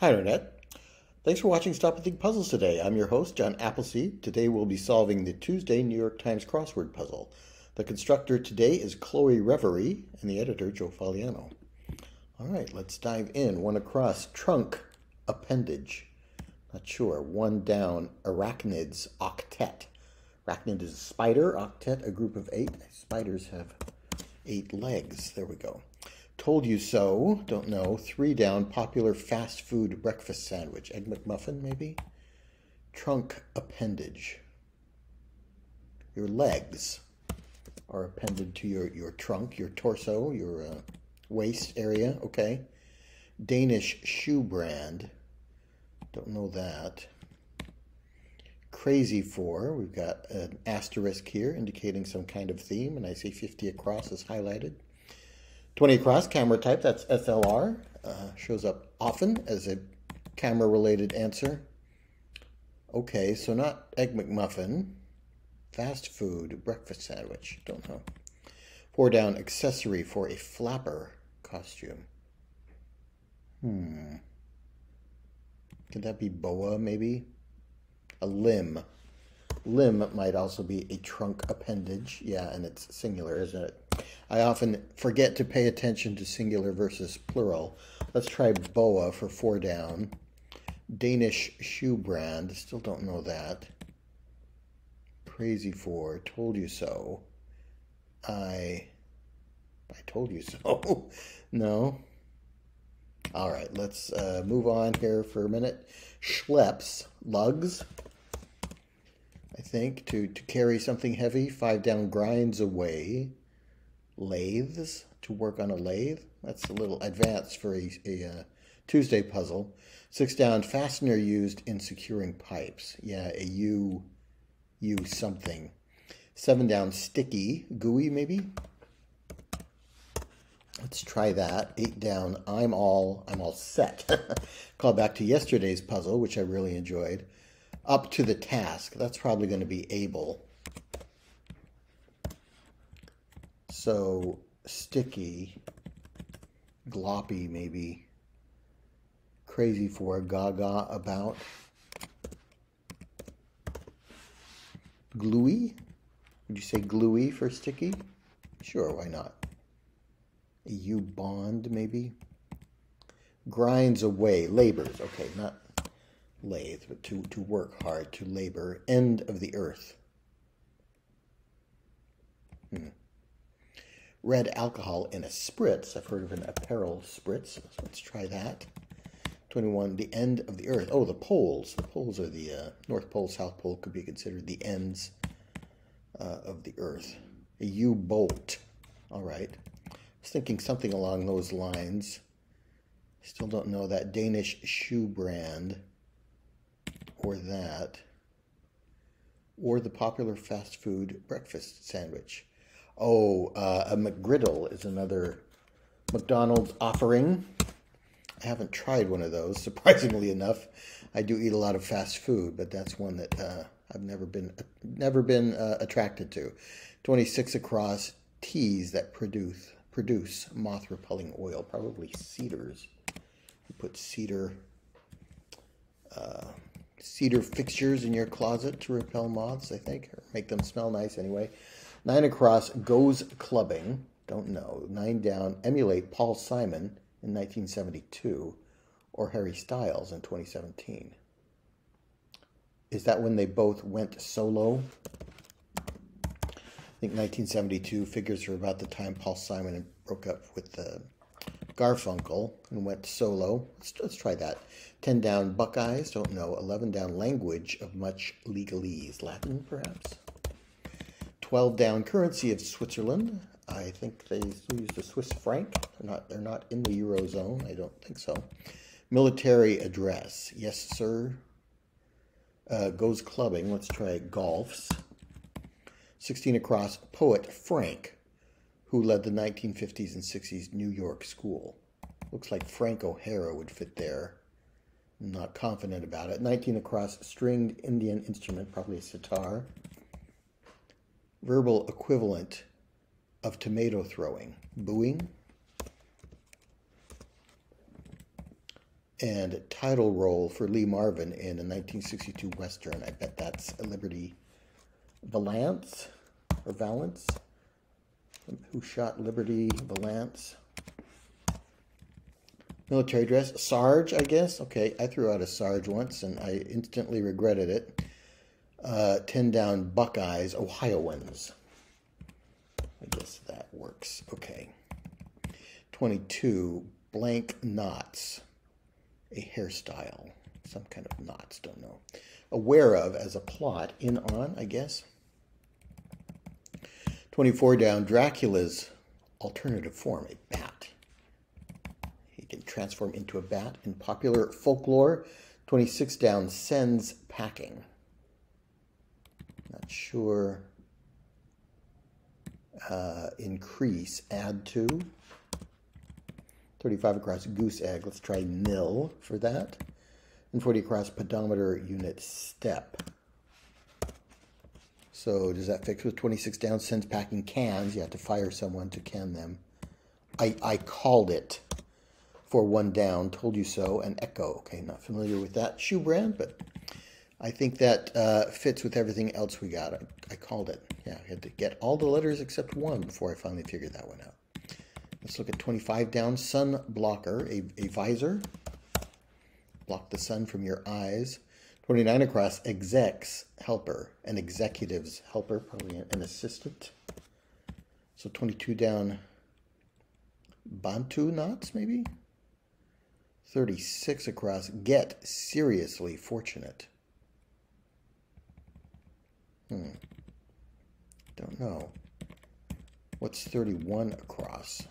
Hi, Internet. Thanks for watching Stop and Think Puzzles today. I'm your host, John Appleseed. Today we'll be solving the Tuesday New York Times Crossword puzzle. The constructor today is Chloe Revery and the editor, Joe Faliano. All right, let's dive in. One across, trunk, appendage. Not sure. One down, arachnids, octet. Arachnid is a spider, octet, a group of 8. Spiders have 8 legs. There we go. Told you so, don't know. 3 down, popular fast food breakfast sandwich. Egg McMuffin, maybe? Trunk appendage. Your legs are appended to your trunk, your torso, your waist area, okay. Danish shoe brand. Don't know that. Crazy for, we've got an asterisk here indicating some kind of theme, and I see 50 across is highlighted. 20 across, camera type, that's SLR. Shows up often as a camera-related answer. Okay, so not Egg McMuffin. Fast food, breakfast sandwich, don't know. 4 down, accessory for a flapper costume. Could that be boa, maybe? A limb. Limb might also be a trunk appendage. Yeah, and it's singular, isn't it? I often forget to pay attention to singular versus plural. Let's try boa for 4 down. Danish shoe brand. Still don't know that. Crazy for. Told you so. I told you so. No. All right, let's move on here for a minute. Schleps. Lugs. I think to carry something heavy. 5 down, grinds away. Lathes, to work on a lathe. That's a little advanced for a Tuesday puzzle. 6 down, fastener used in securing pipes. Yeah, a U something. 7 down, sticky, gooey maybe. Let's try that. 8 down, I'm all set. Call back to yesterday's puzzle, which I really enjoyed. Up to the task. That's probably going to be able. So, sticky, gloppy maybe, crazy for, gaga about, gluey, would you say gluey for sticky? Sure, why not? A U-bond maybe, grinds away, labors, okay, not lathe, but to work hard, to labor, end of the earth. Red alcohol in a spritz. I've heard of an apparel spritz. So let's try that. 21, the end of the earth. Oh, the poles. The poles are the North Pole, South Pole could be considered the ends of the earth. A U-bolt. All right. I was thinking something along those lines. Still don't know that Danish shoe brand or that. Or the popular fast food breakfast sandwich. Oh, a McGriddle is another McDonald's offering. I haven't tried one of those, surprisingly enough. I do eat a lot of fast food, but that's one that I've never been attracted to. 26 across, teas that produce moth-repelling oil, probably cedars. You put cedar fixtures in your closet to repel moths, I think, or make them smell nice anyway. 9 across, goes clubbing. Don't know. 9 down, emulate Paul Simon in 1972 or Harry Styles in 2017. Is that when they both went solo? I think 1972 figures for about the time Paul Simon broke up with Garfunkel and went solo. Let's try that. 10 down, Buckeyes. Don't know. 11 down, language of much legalese. Latin, perhaps? 12 down, currency of Switzerland. I think they still use the Swiss franc. They're not in the Eurozone. I don't think so. Military address. Yes, sir. Goes clubbing. Let's try golfs. 16 across, poet Frank, who led the 1950s and 60s New York school. Looks like Frank O'Hara would fit there. I'm not confident about it. 19 across, stringed Indian instrument, probably a sitar. Verbal equivalent of tomato throwing. Booing. and title role for Lee Marvin in a 1962 Western. I bet that's Liberty Valance or Valance. Who shot Liberty Valance? Military dress. Sarge, I guess. Okay, I threw out a Sarge once and I instantly regretted it. 10 down, Buckeyes, Ohioans. I guess that works. Okay. 22, blank knots. A hairstyle. Some kind of knots, don't know. Aware of as a plot. In on, I guess. 24 down, Dracula's alternative form, a bat. He can transform into a bat in popular folklore. 26 down, sends packing. Not sure. Increase, add to. 35 across, goose egg. Let's try nil for that. And 40 across, pedometer unit step. So does that fix with 26 down? Sends packing cans. You have to fire someone to can them. I called it for 1 down. Told you so. And echo. Okay, not familiar with that shoe brand, but I think that fits with everything else we got. I called it. Yeah, I had to get all the letters except one before I finally figured that one out. Let's look at 25 down. Sun blocker, a visor. Block the sun from your eyes. 29 across, execs helper, an executive's helper, probably an assistant. So 22 down, Bantu knots, maybe? 36 across, get seriously fortunate. Don't know. What's 31 across?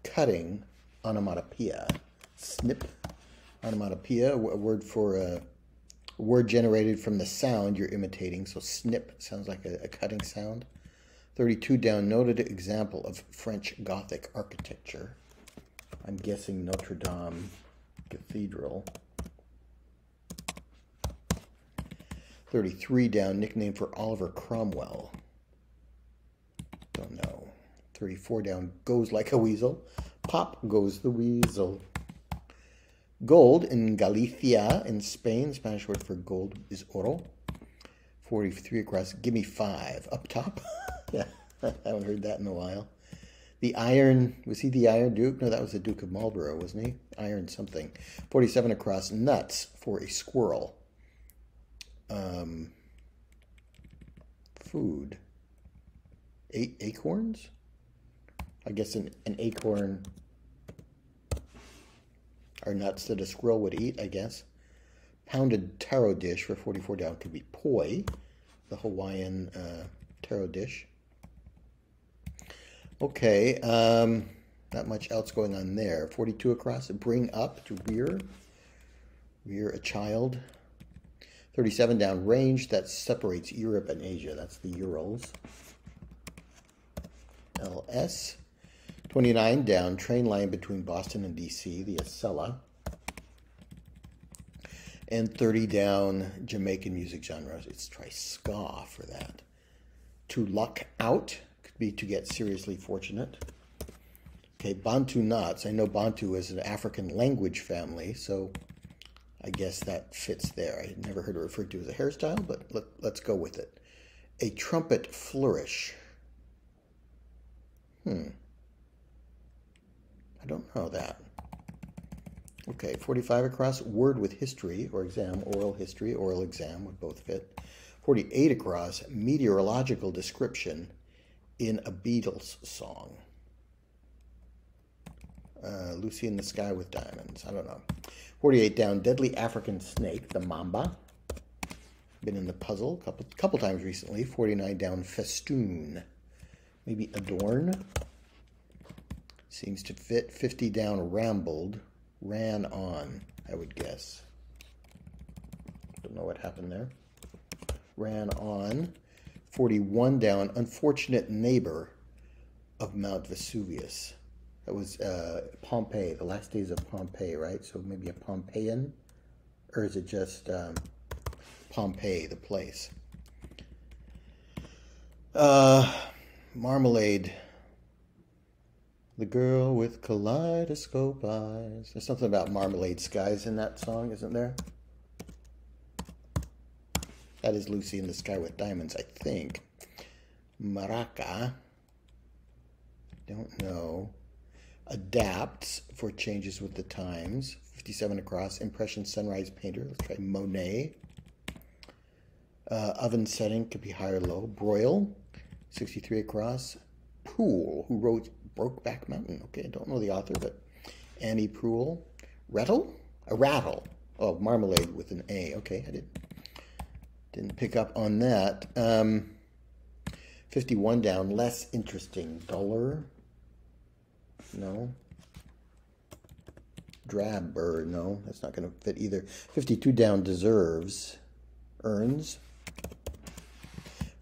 Cutting, onomatopoeia. Snip, onomatopoeia, a word for a word generated from the sound you're imitating. So snip sounds like a cutting sound. 32 down, noted example of French Gothic architecture. I'm guessing Notre Dame Cathedral. 33 down, nickname for Oliver Cromwell. Don't know. 34 down, goes like a weasel. Pop goes the weasel. Gold in Galicia in Spain. Spanish word for gold is oro. 43 across, give me 5. Up top. Yeah, I haven't heard that in a while. The Iron, was he the Iron Duke? No, that was the Duke of Marlborough, wasn't he? Iron something. 47 across, nuts for a squirrel. Food. Acorns? I guess an acorn are nuts that a squirrel would eat, I guess. Pounded taro dish for 44 down could be poi, the Hawaiian taro dish. Okay, not much else going on there. 42 across, bring up to rear. Rear a child. 37 down, range that separates Europe and Asia. That's the Urals. LS. 29 down, train line between Boston and DC, the Acela. And 30 down, Jamaican music genres. Let's try ska for that. To luck out could be to get seriously fortunate. Okay, Bantu knots. I know Bantu is an African language family, so I guess that fits there. I never heard it referred to as a hairstyle, but let's go with it. A trumpet flourish. I don't know that. Okay, 45 across, word with history or exam, oral history, oral exam would both fit. 48 across, meteorological description in a Beatles song. Lucy in the Sky with Diamonds, I don't know. 48 down, deadly African snake, the mamba. Been in the puzzle a couple times recently. 49 down, festoon. Maybe adorn. Seems to fit. 50 down, rambled. Ran on, I would guess. Don't know what happened there. Ran on. 41 down, unfortunate neighbor of Mount Vesuvius. That was Pompeii, the last days of Pompeii, right? So maybe a Pompeian? Or is it just Pompeii, the place? Marmalade The girl with kaleidoscope eyes. There's something about marmalade skies in that song, isn't there? That is Lucy in the Sky with Diamonds, I think. Maraca. Don't know. Adapts for changes with the times. 57 across. Impression Sunrise Painter. Let's try Monet. Oven setting could be high or low. Broil. 63 across. Poole, who wrote Brokeback Mountain. Okay, I don't know the author, but Annie Proulx. Rattle? A rattle. Oh, marmalade with an A. Okay, I didn't pick up on that. 51 down. Less interesting. Duller. No. Drabber. No, that's not going to fit either. 52 down. Deserves. Earns.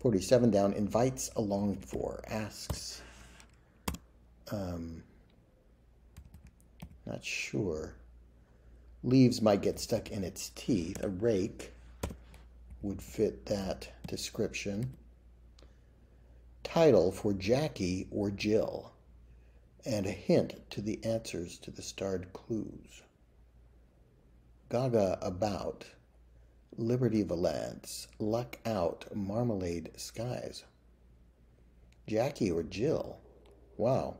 47 down. Invites a longed for. Asks. Not sure. Leaves might get stuck in its teeth. A rake would fit that description. Title for Jackie or Jill. And a hint to the answers to the starred clues. Gaga about. Liberty Valance. Luck out. Marmalade skies. Jackie or Jill. Wow.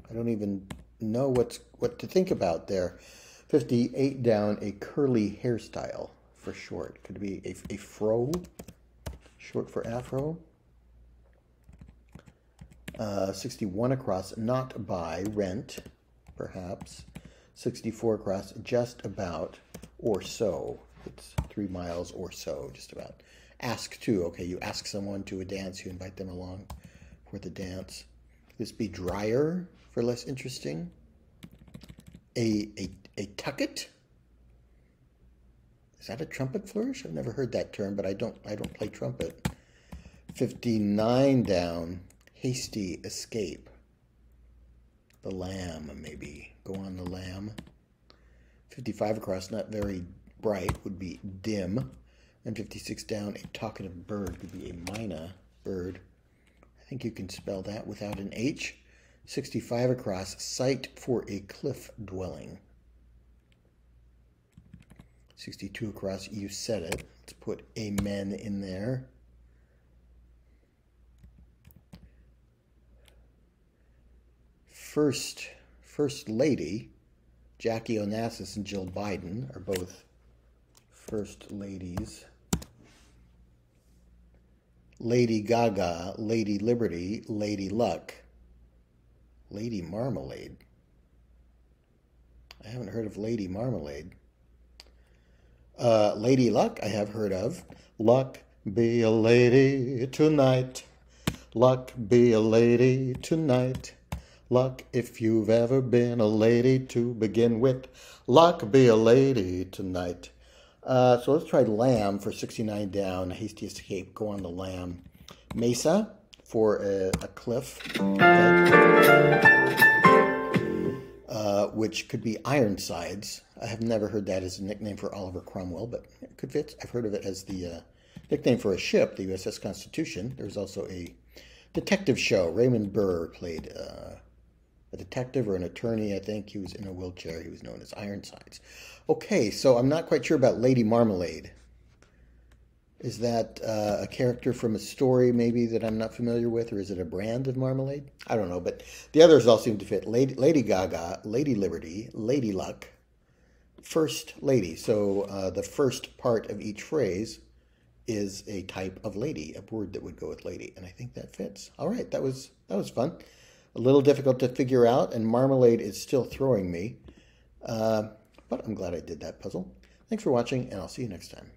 I don't even know what to think about there. 58 down. A curly hairstyle for short. Could it be a fro? Short for afro. 61 across, not by, rent, perhaps. 64 across, just about, or so. It's 3 miles or so, just about. Ask to, okay, you ask someone to a dance, you invite them along for the dance. Could this be drier for less interesting? A tucket? Is that a trumpet flourish? I've never heard that term, but I don't play trumpet. 59 down. Hasty escape. The lamb, maybe. Go on the lamb. 55 across, not very bright, would be dim. And 56 down, a talkative bird could be a myna bird. I think you can spell that without an H. 65 across, site for a cliff dwelling. 62 across, you said it. Let's put amen in there. First Lady, Jackie Onassis and Jill Biden are both first ladies. Lady Gaga, Lady Liberty, Lady Luck, Lady Marmalade. I haven't heard of Lady Marmalade. Lady Luck, I have heard of. Luck be a lady tonight. Luck be a lady tonight. Luck, if you've ever been a lady to begin with. Luck, be a lady tonight. So let's try lamb for 69 down. A hasty escape. Go on the lamb. Mesa for a cliff. Okay. Which could be Ironsides. I have never heard that as a nickname for Oliver Cromwell, but it could fit. I've heard of it as the nickname for a ship, the USS Constitution. There's also a detective show. Raymond Burr played a detective or an attorney, I think. He was in a wheelchair. He was known as Ironsides. Okay, so I'm not quite sure about Lady Marmalade. Is that a character from a story maybe that I'm not familiar with, or is it a brand of marmalade? I don't know, but the others all seem to fit. Lady Gaga, Lady Liberty, Lady Luck, First Lady. So the first part of each phrase is a type of lady, a word that would go with lady, and I think that fits. All right, that was fun. A little difficult to figure out, and marmalade is still throwing me. But I'm glad I did that puzzle. Thanks for watching, and I'll see you next time.